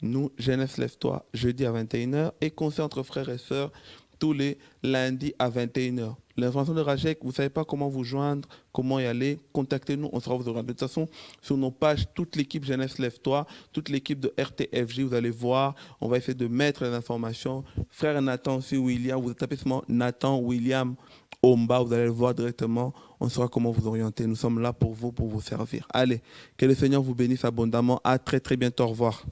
Nous, Jeunesse Lève-toi, jeudi à 21h et concert entre frères et sœurs tous les lundis à 21h. L'information de Rajek, vous ne savez pas comment vous joindre, comment y aller, contactez-nous, on sera vous orienter. De toute façon, sur nos pages, toute l'équipe Jeunesse Lève-toi, toute l'équipe de RTFJ, vous allez voir, on va essayer de mettre les informations. Frère Nathan aussi, William, vous tapez seulement Nathan, William, Omba, vous allez le voir directement, on saura comment vous orienter. Nous sommes là pour vous servir. Allez, que le Seigneur vous bénisse abondamment. À très très bientôt, au revoir.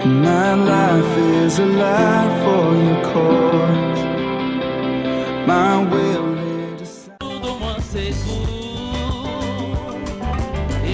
My life is a life for